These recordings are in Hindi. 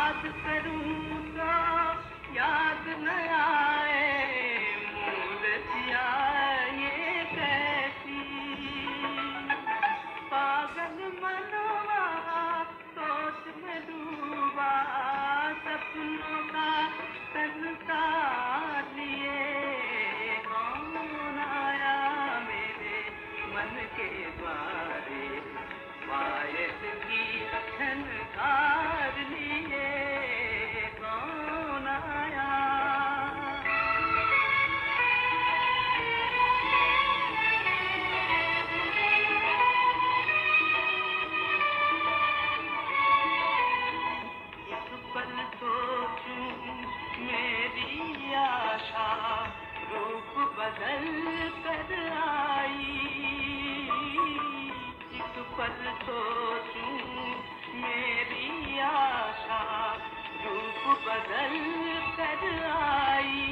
याद करूं तो याद न आए मूर्तिया ये कैसी पागल मनवा सोच में डूबा सपनों का संसार लिए कौन आया मेरे मन के द्वारे वायद की झनकार लिए कौन आया एक पल सोचूं मेरी आशा रूप बदल कर आई एक पल सोचूं मेरी आशा रूप बदल कर आई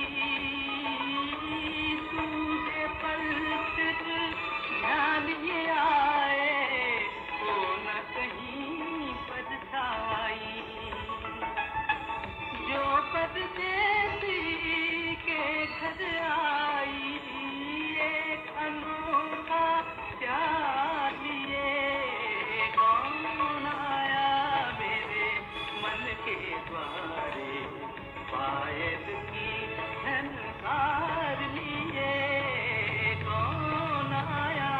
सूझे पलट ध्यान ये आए हो न कहीं परछाई जो परदेसी के घर आई एक अनोखा प्यार लिए कौन आया मेरे मन के द्वारे पायद की झनकार लिए कौन आया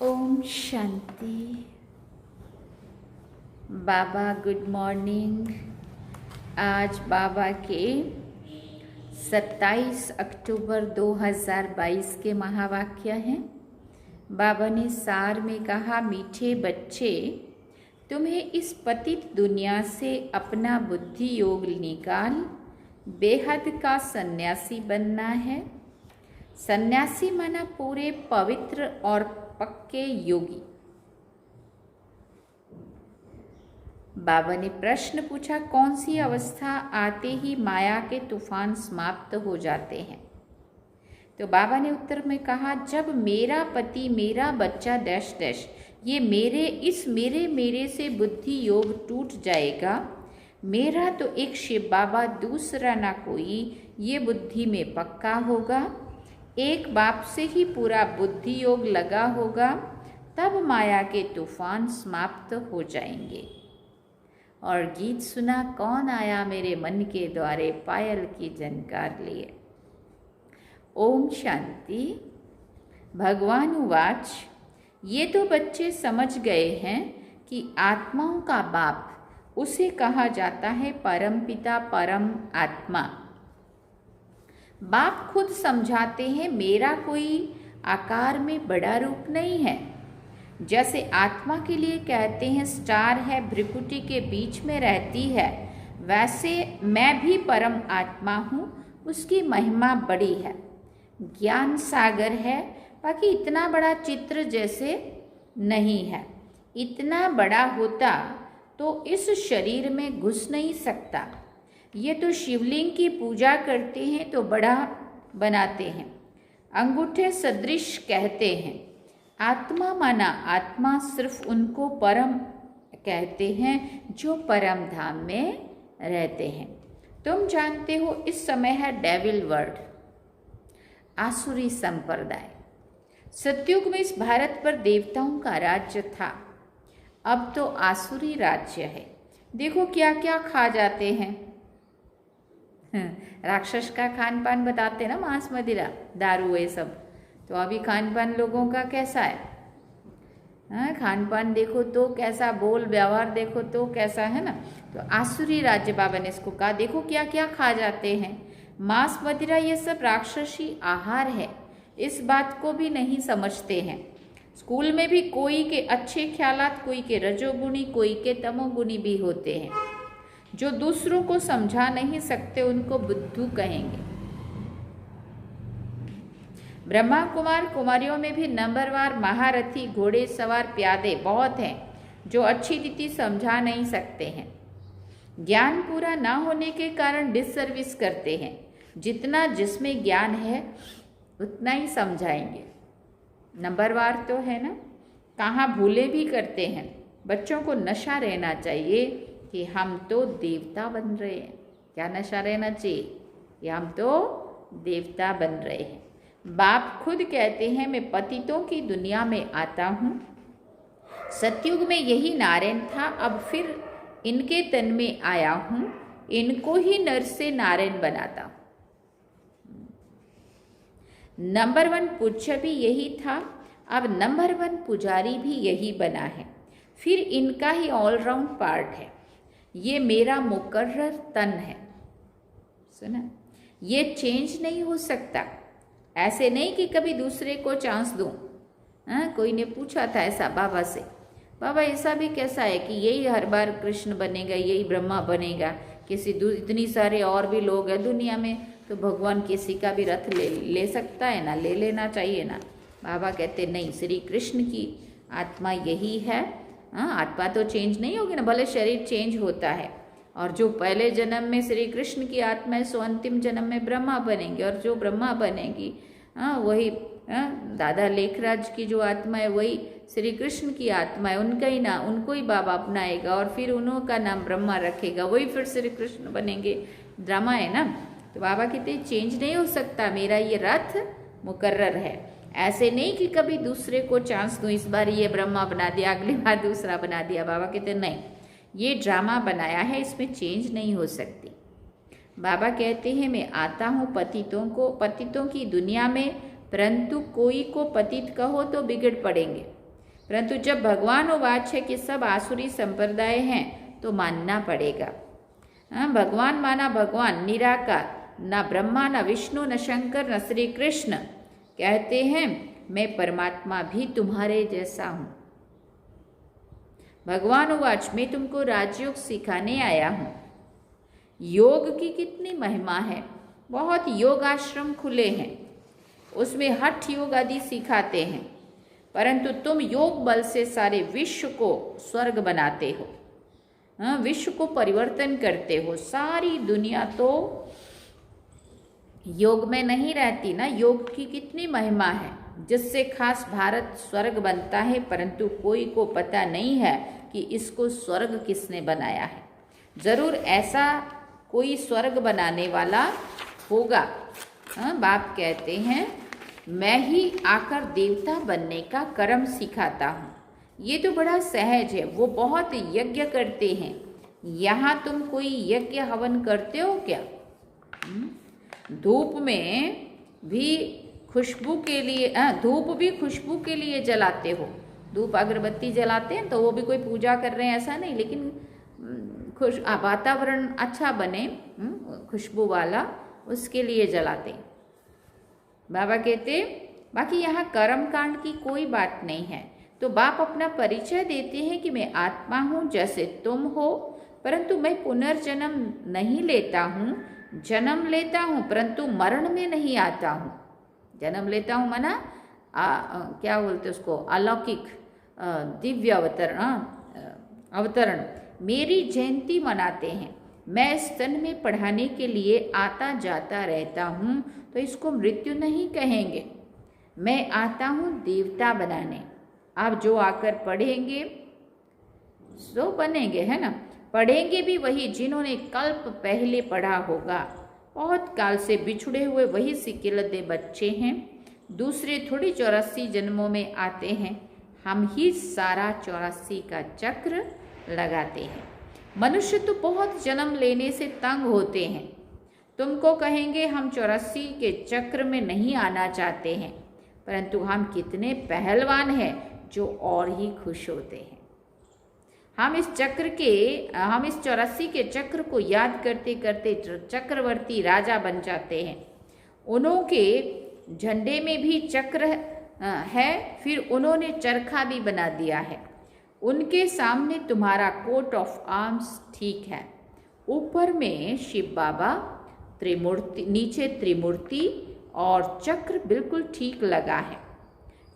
ओम शांति। बाबा गुड मॉर्निंग। आज बाबा के 27 अक्टूबर 2022 के महावाक्य हैं। बाबा ने सार में कहा, मीठे बच्चे, तुम्हें इस पतित दुनिया से अपना बुद्धि योग निकाल बेहद का सन्यासी बनना है। सन्यासी माना पूरे पवित्र और पक्के योगी। बाबा ने प्रश्न पूछा, कौन सी अवस्था आते ही माया के तूफान समाप्त हो जाते हैं? तो बाबा ने उत्तर में कहा, जब मेरा पति मेरा बच्चा डैश डैश ये मेरे से बुद्धि योग टूट जाएगा। मेरा तो एक शिव बाबा दूसरा ना कोई ये बुद्धि में पक्का होगा। एक बाप से ही पूरा बुद्धि योग लगा होगा, तब माया के तूफान समाप्त हो जाएंगे। और गीत सुना, कौन आया मेरे मन के द्वारे पायल की झनकार लिए। ओम शांति। भगवान उवाच, ये तो बच्चे समझ गए हैं कि आत्माओं का बाप उसे कहा जाता है परमपिता परम आत्मा। बाप खुद समझाते हैं, मेरा कोई आकार में बड़ा रूप नहीं है। जैसे आत्मा के लिए कहते हैं स्टार है, भ्रिकुटी के बीच में रहती है, वैसे मैं भी परम आत्मा हूँ, उसकी महिमा बड़ी है। ज्ञान सागर है, बाकी इतना बड़ा चित्र जैसे नहीं है। इतना बड़ा होता तो इस शरीर में घुस नहीं सकता। ये तो शिवलिंग की पूजा करते हैं तो बड़ा बनाते हैं, अंगूठे सदृश कहते हैं। आत्मा माना आत्मा सिर्फ उनको परम कहते हैं जो परम धाम में रहते हैं। तुम जानते हो इस समय है डेविल वर्ल्ड, आसुरी संप्रदाय। सतयुग में इस भारत पर देवताओं का राज्य था, अब तो आसुरी राज्य है। देखो क्या क्या खा जाते हैं। राक्षस का खान पान बताते ना, मांस मदिरा दारू ये सब। तो अभी खान पान लोगों का कैसा है? खान पान देखो तो कैसा, बोल व्यवहार देखो तो कैसा है ना। तो आसुरी राज्य बाबा ने इसको कहा, देखो क्या क्या खा जाते हैं। मांस मदिरा ये सब राक्षसी आहार है, इस बात को भी नहीं समझते हैं। स्कूल में भी कोई के अच्छे ख्यालात, कोई के रजोगुणी, कोई के तमोगुणी भी होते हैं। जो दूसरों को समझा नहीं सकते उनको बुद्धू कहेंगे। ब्रह्मा कुमार कुमारियों में भी नंबरवार महारथी, घोड़े सवार, प्यादे बहुत हैं जो अच्छी रीति समझा नहीं सकते हैं। ज्ञान पूरा ना होने के कारण डिससर्विस करते हैं। जितना जिसमें ज्ञान है उतना ही समझाएंगे। नंबरवार तो है ना, कहाँ भूले भी करते हैं। बच्चों को नशा रहना चाहिए कि हम तो देवता बन रहे हैं। क्या नशा रहना चाहिए कि हम तो देवता बन रहे हैं। बाप खुद कहते हैं मैं पतितों की दुनिया में आता हूँ। सतयुग में यही नारायण था, अब फिर इनके तन में आया हूँ। इनको ही नर से नारायण बनाता हूँ। नंबर 1 पूज्य भी यही था, अब नंबर 1 पुजारी भी यही बना है। फिर इनका ही ऑलराउंड पार्ट है। ये मेरा मुकर्रर तन है। सुना, ये चेंज नहीं हो सकता। ऐसे नहीं कि कभी दूसरे को चांस दूं। कोई ने पूछा था ऐसा बाबा से, बाबा ऐसा भी कैसा है कि यही हर बार कृष्ण बनेगा, यही ब्रह्मा बनेगा, किसी इतनी सारे और भी लोग हैं दुनिया में, तो भगवान किसी का भी रथ ले सकता है ना, ले लेना चाहिए ना। बाबा कहते नहीं, श्री कृष्ण की आत्मा यही है। आत्मा तो चेंज नहीं होगी ना, भले शरीर चेंज होता है। और जो पहले जन्म में श्री कृष्ण की आत्मा है सो अंतिम जन्म में ब्रह्मा बनेंगे, और जो ब्रह्मा बनेगी वही दादा लेखराज की जो आत्मा है वही श्री कृष्ण की आत्मा है। उनका ही नाम, उनको ही बाबा अपनाएगा और फिर उन्हों का नाम ब्रह्मा रखेगा, वही फिर श्री कृष्ण बनेंगे। ड्रामा है ना। तो बाबा कहते चेंज नहीं हो सकता, मेरा ये रथ मुकर्रर है। ऐसे नहीं कि कभी दूसरे को चांस दूं, इस बार ये ब्रह्मा बना दिया, अगली बार दूसरा बना दिया। बाबा कहते नहीं, ये ड्रामा बनाया है, इसमें चेंज नहीं हो सकती। बाबा कहते हैं मैं आता हूँ पतितों की दुनिया में, परंतु कोई को पतित कहो तो बिगड़ पड़ेंगे। परंतु जब भगवान उवाच है कि सब आसुरी संप्रदाय हैं तो मानना पड़ेगा। भगवान माना भगवान निराकार, न ब्रह्मा न विष्णु न शंकर न श्री कृष्ण। कहते हैं मैं परमात्मा भी तुम्हारे जैसा हूँ। भगवान उवाच मैं तुमको राजयोग सिखाने आया हूँ। योग की कितनी महिमा है, बहुत योग आश्रम खुले हैं, उसमें हठ योग आदि सिखाते हैं, परंतु तुम योग बल से सारे विश्व को स्वर्ग बनाते हो, विश्व को परिवर्तन करते हो। सारी दुनिया तो योग में नहीं रहती ना। योग की कितनी महिमा है, जिससे खास भारत स्वर्ग बनता है, परंतु कोई को पता नहीं है कि इसको स्वर्ग किसने बनाया है। जरूर ऐसा कोई स्वर्ग बनाने वाला होगा। बाप कहते हैं मैं ही आकर देवता बनने का कर्म सिखाता हूँ। ये तो बड़ा सहज है। वो बहुत यज्ञ करते हैं। यहाँ तुम कोई यज्ञ हवन करते हो क्या? धूप में भी खुशबू के लिए, धूप भी खुशबू के लिए जलाते हो। धूप अगरबत्ती जलाते हैं तो वो भी कोई पूजा कर रहे हैं ऐसा नहीं, लेकिन वातावरण अच्छा बने खुशबू वाला, उसके लिए जलाते हैं। बाबा कहते बाकी यहाँ कर्म कांड की कोई बात नहीं है। तो बाप अपना परिचय देते हैं कि मैं आत्मा हूँ जैसे तुम हो, परंतु मैं पुनर्जन्म नहीं लेता हूँ। जन्म लेता हूँ परंतु मरण में नहीं आता हूँ। जन्म लेता हूँ माना क्या बोलते उसको, अलौकिक दिव्य अवतरण। मेरी जयंती मनाते हैं। मैं स्तन में पढ़ाने के लिए आता जाता रहता हूँ, तो इसको मृत्यु नहीं कहेंगे। मैं आता हूँ देवता बनाने। आप जो आकर पढ़ेंगे सो बनेंगे, है ना। पढ़ेंगे भी वही जिन्होंने कल्प पहले पढ़ा होगा। बहुत काल से बिछुड़े हुए वही सिकिलदे बच्चे हैं। दूसरे थोड़ी 84 जन्मों में आते हैं। हम ही सारा 84 का चक्र लगाते हैं। मनुष्य तो बहुत जन्म लेने से तंग होते हैं। तुमको कहेंगे हम 84 के चक्र में नहीं आना चाहते हैं, परंतु हम कितने पहलवान हैं जो और ही खुश होते हैं। हम इस 84 के चक्र को याद करते करते चक्रवर्ती राजा बन जाते हैं। उन्हों के झंडे में भी चक्र है, फिर उन्होंने चरखा भी बना दिया है। उनके सामने तुम्हारा कोट ऑफ आर्म्स ठीक है। ऊपर में शिव बाबा त्रिमूर्ति, नीचे त्रिमूर्ति और चक्र बिल्कुल ठीक लगा है।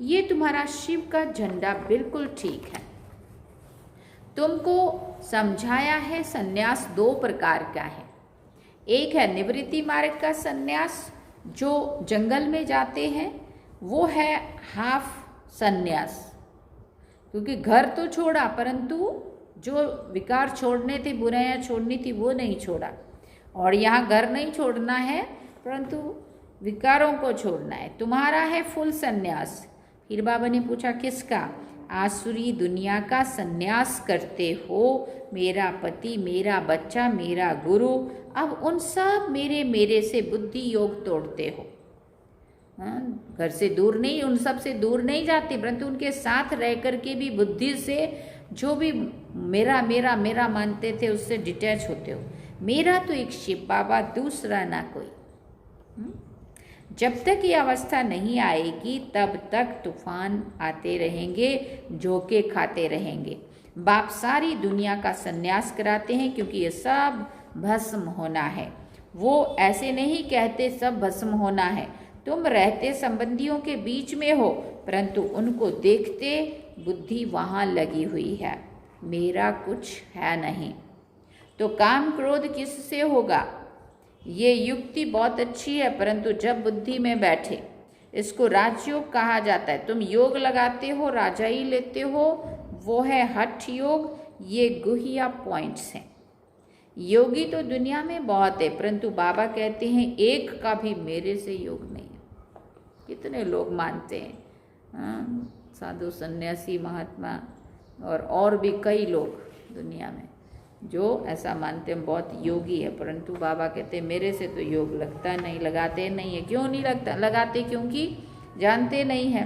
ये तुम्हारा शिव का झंडा बिल्कुल ठीक है। तुमको समझाया है संन्यास दो प्रकार का है। एक है निवृत्ति मार्ग का संन्यास, जो जंगल में जाते हैं, वो है हाफ संन्यास, क्योंकि घर तो छोड़ा परंतु जो विकार छोड़ने थे, बुराइयां छोड़नी थी, वो नहीं छोड़ा। और यहाँ घर नहीं छोड़ना है परंतु विकारों को छोड़ना है। तुम्हारा है फुल संन्यास। फिर बाबा ने पूछा किसका? आसुरी दुनिया का संन्यास करते हो, मेरा पति, मेरा बच्चा, मेरा गुरु, अब उन सब मेरे से बुद्धि योग तोड़ते हो। घर से दूर नहीं, उन सब से दूर नहीं जाते, परंतु उनके साथ रह कर के भी बुद्धि से जो भी मेरा मेरा मेरा मानते थे उससे डिटैच होते हो। मेरा तो एक शिव बाबा, दूसरा ना कोई। जब तक ये अवस्था नहीं आएगी तब तक तूफान आते रहेंगे, झोंके खाते रहेंगे। बाप सारी दुनिया का संन्यास कराते हैं क्योंकि ये सब भस्म होना है। वो ऐसे नहीं कहते सब भस्म होना है। तुम रहते संबंधियों के बीच में हो परंतु उनको देखते बुद्धि वहाँ लगी हुई है, मेरा कुछ है नहीं। तो काम क्रोध किससे होगा? ये युक्ति बहुत अच्छी है परंतु जब बुद्धि में बैठे, इसको राजयोग कहा जाता है। तुम योग लगाते हो, राजाई लेते हो, वो है हठ योग। ये गुहिया पॉइंट्स हैं। योगी तो दुनिया में बहुत है परंतु बाबा कहते हैं एक का भी मेरे से योग नहीं है। कितने लोग मानते हैं, साधु सन्यासी महात्मा और भी कई लोग दुनिया में जो ऐसा मानते हैं बहुत योगी है, परंतु बाबा कहते हैं मेरे से तो योग लगता नहीं, लगाते नहीं है। क्यों नहीं लगता? लगाते क्योंकि जानते नहीं है।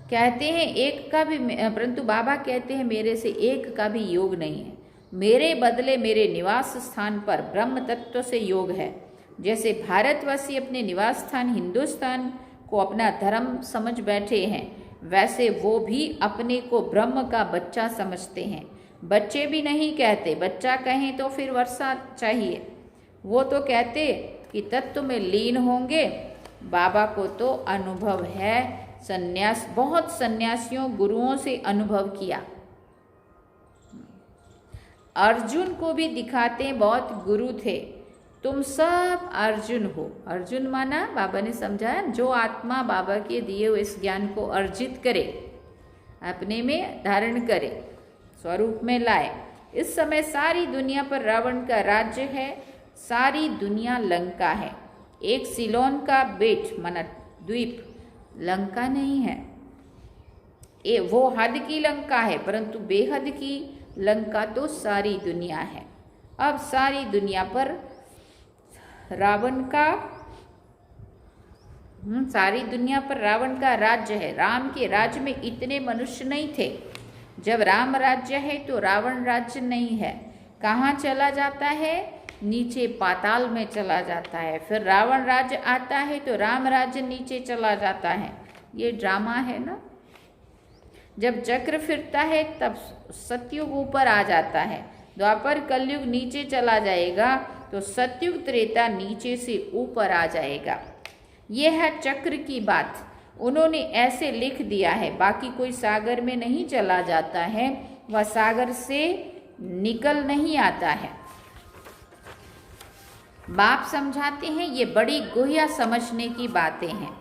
कहते हैं एक का भी, परंतु बाबा कहते हैं मेरे से एक का भी योग नहीं है। मेरे बदले मेरे निवास स्थान पर ब्रह्म तत्व से योग है। जैसे भारतवासी अपने निवास स्थान हिंदुस्तान को अपना धर्म समझ बैठे हैं, वैसे वो भी अपने को ब्रह्म का बच्चा समझते हैं। बच्चे भी नहीं कहते, बच्चा कहें तो फिर वर्षा चाहिए। वो तो कहते कि तत्व में लीन होंगे। बाबा को तो अनुभव है संन्यास, बहुत सन्यासियों गुरुओं से अनुभव किया। अर्जुन को भी दिखाते हैं बहुत गुरु थे। तुम सब अर्जुन हो। अर्जुन माना बाबा ने समझाया जो आत्मा बाबा के दिए हुए इस ज्ञान को अर्जित करे, अपने में धारण करे, स्वरूप में लाए। इस समय सारी दुनिया पर रावण का राज्य है, सारी दुनिया लंका है। एक सिलोन का बेट माना द्वीप लंका नहीं है। वो हद की लंका है परंतु बेहद की लंका तो सारी दुनिया है। अब सारी दुनिया पर रावण का सारी दुनिया पर रावण का राज्य है। राम के राज्य में इतने मनुष्य नहीं थे। जब राम राज्य है तो रावण राज्य नहीं है। कहाँ चला जाता है? नीचे पाताल में चला जाता है। फिर रावण राज्य आता है तो राम राज्य नीचे चला जाता है। ये ड्रामा है ना। जब चक्र फिरता है तब सतयुग ऊपर आ जाता है, द्वापर कलयुग नीचे चला जाएगा तो सतयुग त्रेता नीचे से ऊपर आ जाएगा। यह है चक्र की बात। उन्होंने ऐसे लिख दिया है। बाकी कोई सागर में नहीं चला जाता है, वह सागर से निकल नहीं आता है। बाप समझाते हैं ये बड़ी गुह्य समझने की बातें हैं।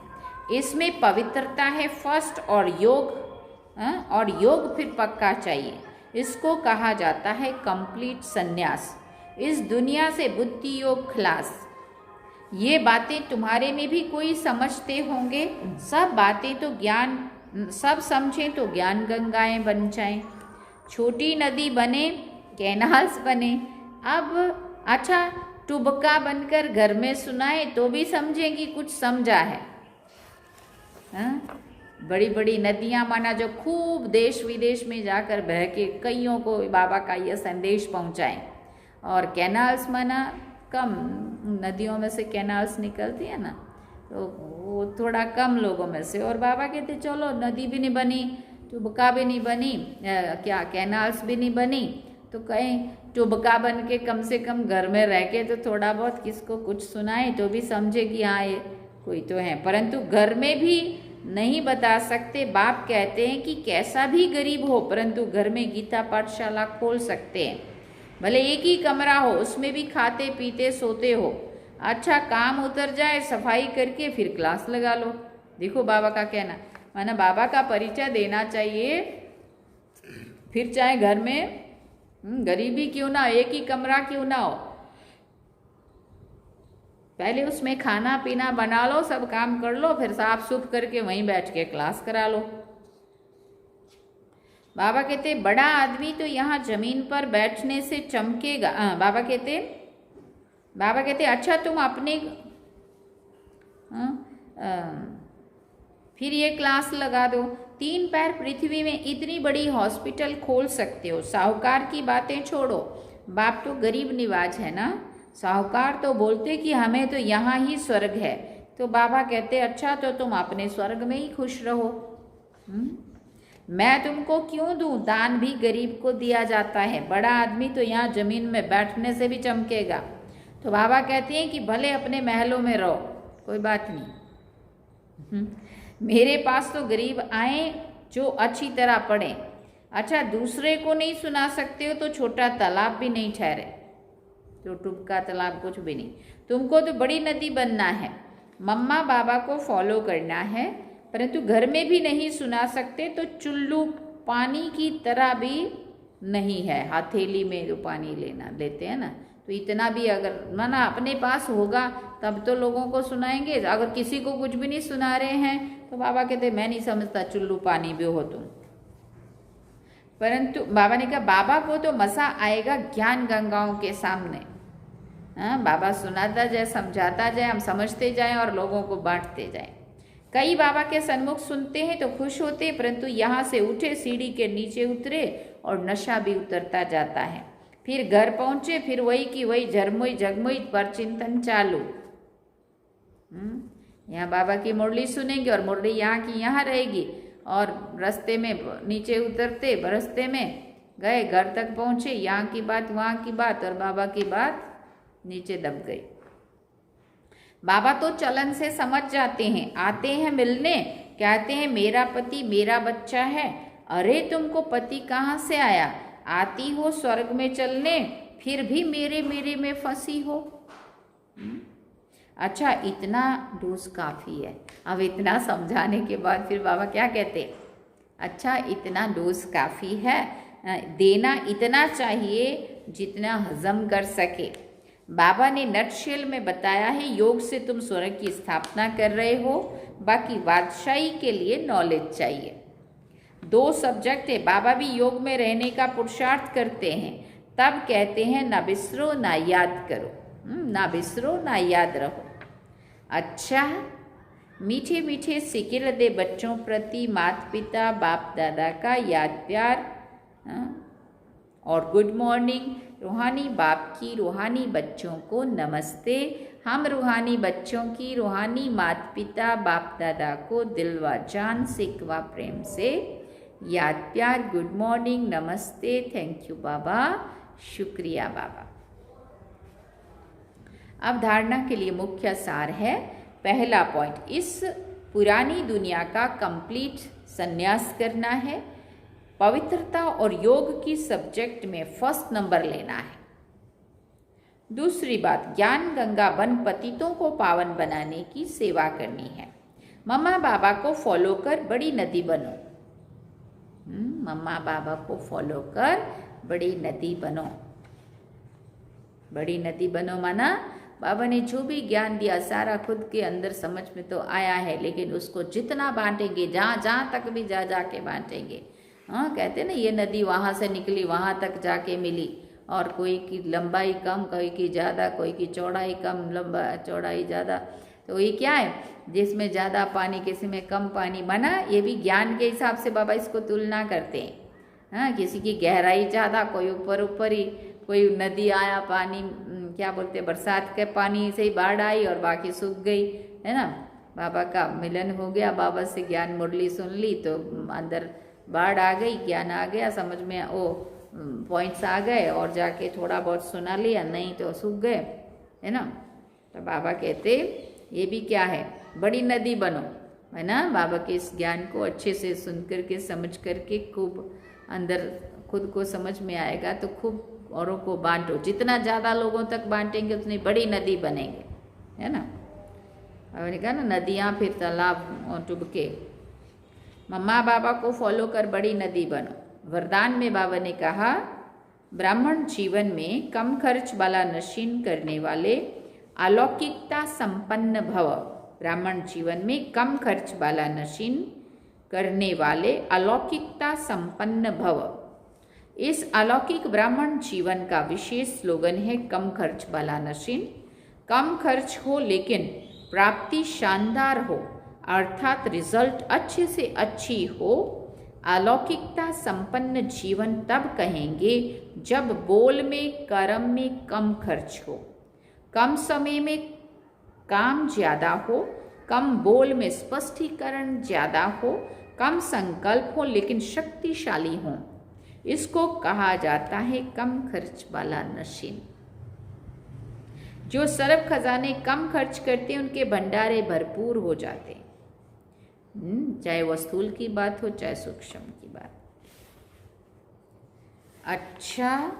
इसमें पवित्रता है फर्स्ट और योग फिर पक्का चाहिए। इसको कहा जाता है कंप्लीट संन्यास। इस दुनिया से बुद्धि योग खलास। ये बातें तुम्हारे में भी कोई समझते होंगे। सब बातें तो ज्ञान, सब समझें तो ज्ञान गंगाएं बन जाएं, छोटी नदी बने, कैनाल्स बने। अब अच्छा टुबका बनकर घर में सुनाए तो भी समझें कि कुछ समझा है। बड़ी बड़ी नदियां माना जो खूब देश विदेश में जाकर बह के कईयों को बाबा का यह संदेश पहुंचाएं। और कैनाल्स माना कम नदियों में से कैनाल्स निकलती है ना, तो वो थोड़ा कम लोगों में से। और बाबा कहते चलो नदी भी नहीं बनी, टुबका भी नहीं बनी, क्या कैनाल्स भी नहीं बनी, तो कहीं टुबका बन के कम से कम घर में रह के तो थोड़ा बहुत किसको कुछ सुनाए तो भी समझे कि हाँ ये कोई तो है। परंतु घर में भी नहीं बता सकते। बाप कहते हैं कि कैसा भी गरीब हो परंतु घर में गीता पाठशाला खोल सकते हैं। भले एक ही कमरा हो, उसमें भी खाते पीते सोते हो। अच्छा काम उतर जाए, सफाई करके फिर क्लास लगा लो। देखो बाबा का कहना, माना बाबा का परिचय देना चाहिए। फिर चाहे घर में गरीबी क्यों ना हो, एक ही कमरा क्यों ना हो, पहले उसमें खाना पीना बना लो, सब काम कर लो, फिर साफ सुफ करके वहीं बैठ के क्लास करा लो। बाबा कहते बड़ा आदमी तो यहाँ जमीन पर बैठने से चमकेगा। बाबा कहते अच्छा तुम अपने फिर ये क्लास लगा दो। 3 पैर पृथ्वी में इतनी बड़ी हॉस्पिटल खोल सकते हो। साहूकार की बातें छोड़ो, बाप तो गरीब निवाज है ना। साहूकार तो बोलते कि हमें तो यहाँ ही स्वर्ग है, तो बाबा कहते अच्छा तो तुम अपने स्वर्ग में ही खुश रहो। मैं तुमको क्यों दूं, दान भी गरीब को दिया जाता है। बड़ा आदमी तो यहाँ जमीन में बैठने से भी चमकेगा। तो बाबा कहते हैं कि भले अपने महलों में रहो, कोई बात नहीं। मेरे पास तो गरीब आए जो अच्छी तरह पढ़े। अच्छा दूसरे को नहीं सुना सकते हो तो छोटा तालाब भी नहीं ठहरे, तो टुबका तालाब कुछ भी नहीं। तुमको तो बड़ी नदी बनना है, मम्मा बाबा को फॉलो करना है, परंतु घर में भी नहीं सुना सकते तो चुल्लू पानी की तरह भी नहीं है। हथेली में जो पानी लेते हैं ना, तो इतना भी अगर माना अपने पास होगा तब तो लोगों को सुनाएंगे। अगर किसी को कुछ भी नहीं सुना रहे हैं तो बाबा कहते मैं नहीं समझता चुल्लू पानी भी हो तुम। परंतु बाबा ने कहा बाबा को तो मजा आएगा ज्ञान गंगाओं के सामने। बाबा सुनाता जाए, समझाता जाए, हम समझते जाएं और लोगों को बांटते जाएं। कई बाबा के सन्मुख सुनते हैं तो खुश होते, परंतु यहाँ से उठे सीढ़ी के नीचे उतरे और नशा भी उतरता जाता है। फिर घर पहुंचे, फिर वही की वही झरमुई जगमुई पर चिंतन चालू। यहाँ बाबा की मुरली सुनेंगे और मुरली यहाँ की यहाँ रहेगी, और रास्ते में नीचे उतरते, रास्ते में गए, घर तक पहुंचे, यहाँ की बात वहाँ की बात और बाबा की बात नीचे दब गई। बाबा तो चलन से समझ जाते हैं, आते हैं मिलने, कहते हैं मेरा पति मेरा बच्चा है। अरे तुमको पति कहाँ से आया, आती हो स्वर्ग में चलने, फिर भी मेरे मेरे में फंसी हो। अच्छा इतना डोज काफ़ी है। अब इतना समझाने के बाद फिर बाबा क्या कहते, अच्छा इतना डोज काफ़ी है, देना इतना चाहिए जितना हजम कर सके। बाबा ने नटशेल में बताया है, योग से तुम स्वर्ग की स्थापना कर रहे हो, बाकी बादशाही के लिए नॉलेज चाहिए। 2 सब्जेक्ट है। बाबा भी योग में रहने का पुरुषार्थ करते हैं, तब कहते हैं ना बिसरो ना याद करो, ना बिसरो ना याद रहो। अच्छा मीठे मीठे सिकिल दे बच्चों प्रति माता पिता बाप दादा का याद प्यार, और गुड मॉर्निंग। रूहानी बाप की रूहानी बच्चों को नमस्ते। हम रूहानी बच्चों की रूहानी माता पिता बाप दादा को दिल व जान सिकवा प्रेम से याद प्यार, गुड मॉर्निंग, नमस्ते, थैंक यू बाबा, शुक्रिया बाबा। अब धारणा के लिए मुख्य सार है। पहला पॉइंट, इस पुरानी दुनिया का कंप्लीट संन्यास करना है। पवित्रता और योग की सब्जेक्ट में फर्स्ट नंबर लेना है। दूसरी बात, ज्ञान गंगा बन पतितों को पावन बनाने की सेवा करनी है। मम्मा बाबा को फॉलो कर बड़ी नदी बनो। मम्मा बाबा को फॉलो कर बड़ी नदी बनो। बड़ी नदी बनो माना बाबा ने जो भी ज्ञान दिया सारा खुद के अंदर समझ में तो आया है, लेकिन उसको जितना बांटेंगे, जहाँ जहाँ तक भी जा जा के बांटेंगे। कहते ना ये नदी वहाँ से निकली वहाँ तक जाके मिली, और कोई की लंबाई कम, कोई की ज़्यादा, कोई की चौड़ाई कम, लंबा चौड़ाई ज़्यादा। तो ये क्या है, जिसमें ज़्यादा पानी किसी में कम पानी, माना ये भी ज्ञान के हिसाब से बाबा इसको तुलना करते हैं। किसी की गहराई ज़्यादा, कोई ऊपर ऊपर ही, कोई नदी आया पानी, क्या बोलते हैं, बरसात के पानी से ही बाढ़ आई और बाकी सूख गई, है ना। बाबा का मिलन हो गया, बाबा से ज्ञान मुरली सुन ली तो अंदर बाढ़ आ गई, ज्ञान आ गया, समझ में ओ पॉइंट्स आ गए, और जाके थोड़ा बहुत सुना लिया, नहीं तो सूख गए, है ना। तो बाबा कहते ये भी क्या है, बड़ी नदी बनो। है ना। बाबा के इस ज्ञान को अच्छे से सुन करके समझ करके खूब अंदर खुद को समझ में आएगा तो खूब औरों को बांटो। जितना ज़्यादा लोगों तक बांटेंगे उतनी बड़ी नदी बनेंगे, है ना। बाबा ने कहा ना, नदियाँ फिर तालाब डूबके, मम्मा बाबा को फॉलो कर बड़ी नदी बनो। वरदान में बाबा ने कहा, ब्राह्मण जीवन में कम खर्च वाला नशीन करने वाले अलौकिकता संपन्न भव। ब्राह्मण जीवन में कम खर्च वाला नशीन करने वाले अलौकिकता संपन्न भव। इस अलौकिक ब्राह्मण जीवन का विशेष स्लोगन है कम खर्च वाला नशीन। कम खर्च हो लेकिन प्राप्ति शानदार हो, अर्थात रिजल्ट अच्छे से अच्छी हो। अलौकिकता संपन्न जीवन तब कहेंगे जब बोल में कर्म में कम खर्च हो, कम समय में काम ज़्यादा हो, कम बोल में स्पष्टीकरण ज़्यादा हो, कम संकल्प हो लेकिन शक्तिशाली हो। इसको कहा जाता है कम खर्च वाला नशीन। जो सरब खजाने कम खर्च करते हैं उनके भंडारे भरपूर हो जाते हैं, चाहे वह स्थूल की बात हो चाहे सूक्ष्म की बात। अच्छा,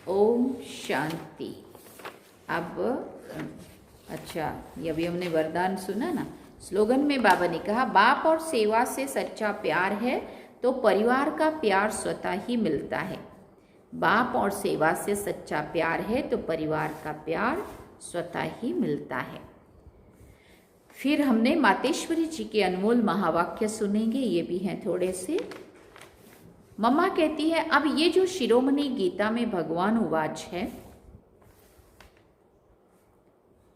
ओम शांति। अब अच्छा, ये अभी हमने वरदान सुना ना। स्लोगन में बाबा ने कहा, बाप और सेवा से सच्चा प्यार है तो परिवार का प्यार स्वतः ही मिलता है। बाप और सेवा से सच्चा प्यार है तो परिवार का प्यार स्वतः ही मिलता है। फिर हमने मातेश्वरी जी के अनमोल महावाक्य सुनेंगे, ये भी हैं थोड़े से। मम्मा कहती है, अब ये जो शिरोमणि गीता में भगवान उवाच है,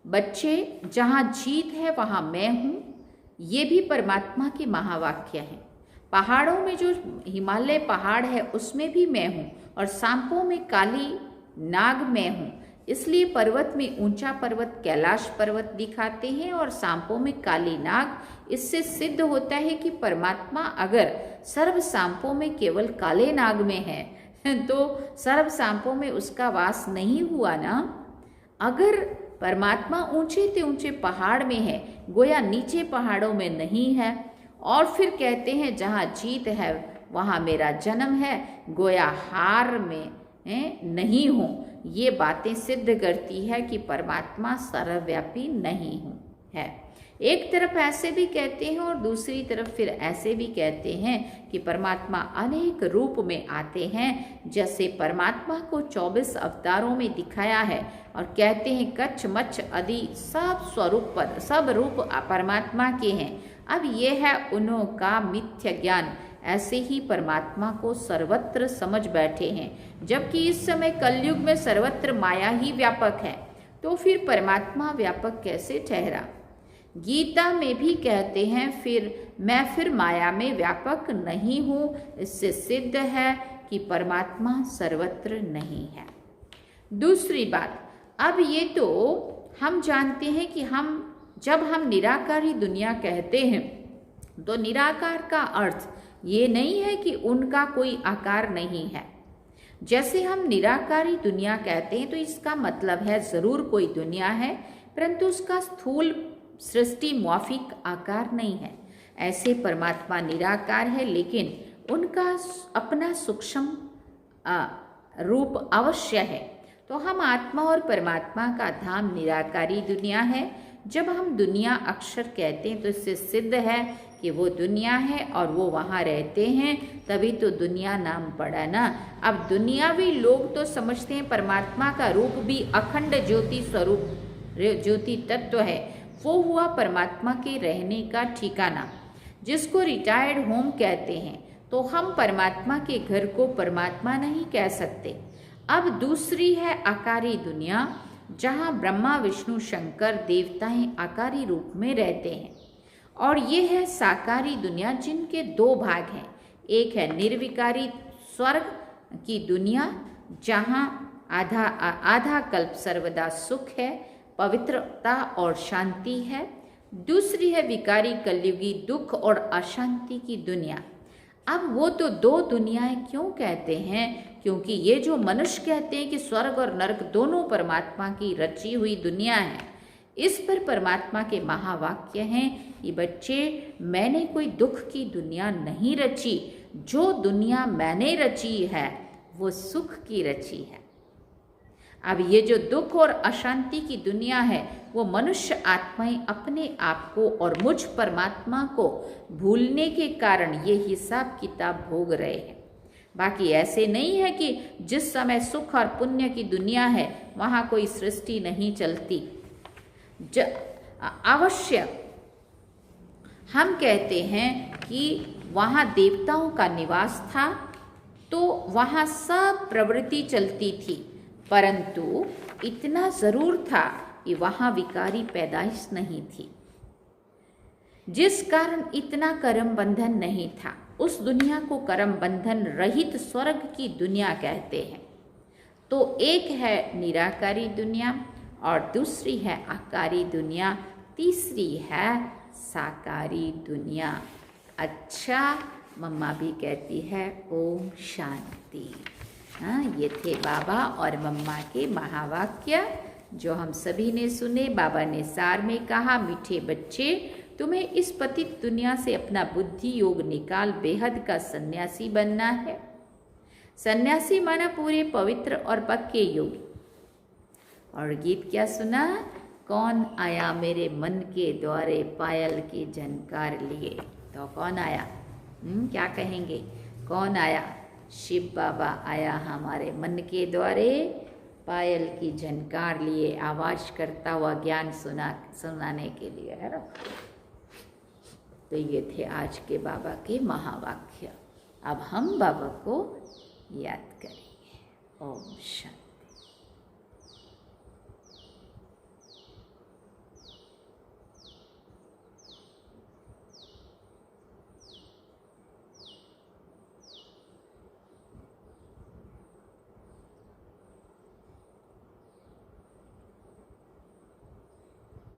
बच्चे जहाँ जीत है वहाँ मैं हूँ, ये भी परमात्मा के महावाक्य हैं। पहाड़ों में जो हिमालय पहाड़ है उसमें भी मैं हूँ, और सांपों में काली नाग मैं हूँ। इसलिए पर्वत में ऊंचा पर्वत कैलाश पर्वत दिखाते हैं और सांपों में काली नाग। इससे सिद्ध होता है कि परमात्मा अगर सर्व सांपों में केवल काले नाग में है तो सर्व सांपों में उसका वास नहीं हुआ ना। अगर परमात्मा ऊंचे से ऊंचे पहाड़ में है, गोया नीचे पहाड़ों में नहीं है, और फिर कहते हैं जहाँ जीत है वहाँ मेरा जन्म है, गोया हार में नहीं हूँ। ये बातें सिद्ध करती है कि परमात्मा सर्वव्यापी नहीं है। एक तरफ ऐसे भी कहते हैं और दूसरी तरफ फिर ऐसे भी कहते हैं कि परमात्मा अनेक रूप में आते हैं। जैसे परमात्मा को 24 अवतारों में दिखाया है और कहते हैं कच्छ मच्छ आदि सब स्वरूप पर सब रूप परमात्मा के हैं। अब ये है उन्हों का मिथ्या ज्ञान। ऐसे ही परमात्मा को सर्वत्र समझ बैठे हैं, जबकि इस समय कलयुग में सर्वत्र माया ही व्यापक है, तो फिर परमात्मा व्यापक कैसे ठहरा। गीता में भी कहते हैं फिर माया में व्यापक नहीं हूँ। इससे सिद्ध है कि परमात्मा सर्वत्र नहीं है। दूसरी बात, अब ये तो हम जानते हैं कि जब हम निराकारी दुनिया कहते हैं तो निराकार का अर्थ ये नहीं है कि उनका कोई आकार नहीं है। जैसे हम निराकारी दुनिया कहते हैं तो इसका मतलब है जरूर कोई दुनिया है, परंतु उसका स्थूल सृष्टि मौफिक आकार नहीं है। ऐसे परमात्मा निराकार है, लेकिन उनका अपना सूक्ष्म रूप अवश्य है। तो हम आत्मा और परमात्मा का धाम निराकारी दुनिया है। जब हम दुनिया अक्षर कहते हैं तो इससे सिद्ध है कि वो दुनिया है और वो वहाँ रहते हैं, तभी तो दुनिया नाम पड़ा ना। अब दुनियावी लोग तो समझते हैं परमात्मा का रूप भी अखंड ज्योति स्वरूप ज्योति तत्व है। वो हुआ परमात्मा के रहने का ठिकाना, जिसको रिटायर्ड होम कहते हैं। तो हम परमात्मा के घर को परमात्मा नहीं कह सकते। अब दूसरी है आकारी दुनिया, जहाँ ब्रह्मा विष्णु शंकर देवताएं आकारी रूप में रहते हैं। और ये है साकारी दुनिया, जिनके दो भाग हैं। एक है निर्विकारी स्वर्ग की दुनिया, जहाँ आधा कल्प सर्वदा सुख है, पवित्रता और शांति है। दूसरी है विकारी कलयुगी दुख और अशांति की दुनिया। अब वो तो दो दुनियाएं क्यों कहते हैं? क्योंकि ये जो मनुष्य कहते हैं कि स्वर्ग और नरक दोनों परमात्मा की रची हुई दुनिया है, इस पर परमात्मा के महावाक्य हैं कि बच्चे, मैंने कोई दुख की दुनिया नहीं रची, जो दुनिया मैंने रची है वो सुख की रची है। अब ये जो दुख और अशांति की दुनिया है वो मनुष्य आत्माएं अपने आप को और मुझ परमात्मा को भूलने के कारण ये हिसाब किताब भोग रहे हैं। बाकी ऐसे नहीं है कि जिस समय सुख और पुण्य की दुनिया है वहाँ कोई सृष्टि नहीं चलती। अवश्य हम कहते हैं कि वहाँ देवताओं का निवास था तो वहाँ सब प्रवृत्ति चलती थी, परंतु इतना जरूर था कि वहाँ विकारी पैदाइश नहीं थी, जिस कारण इतना कर्म बंधन नहीं था। उस दुनिया को कर्म बंधन रहित स्वर्ग की दुनिया कहते हैं। तो एक है निराकारी दुनिया और दूसरी है आकारी दुनिया, तीसरी है साकारी दुनिया। अच्छा, मम्मा भी कहती है ओम शांति। हाँ, ये थे बाबा और मम्मा के महावाक्य जो हम सभी ने सुने। बाबा ने सार में कहा, मीठे बच्चे, तुम्हें इस पतित दुनिया से अपना बुद्धि योग निकाल बेहद का सन्यासी बनना है। सन्यासी माना पूरे पवित्र और पक्के योगी। और गीत क्या सुना? कौन आया मेरे मन के द्वारे पायल की झनकार लिए। तो कौन आया? क्या कहेंगे? कौन आया? शिव बाबा आया हमारे मन के द्वारे पायल की झनकार लिए, आवाज करता हुआ ज्ञान सुनाने के लिए, है ना। तो ये थे आज के बाबा के महावाक्य। अब हम बाबा को याद करेंगे। ओम शांति।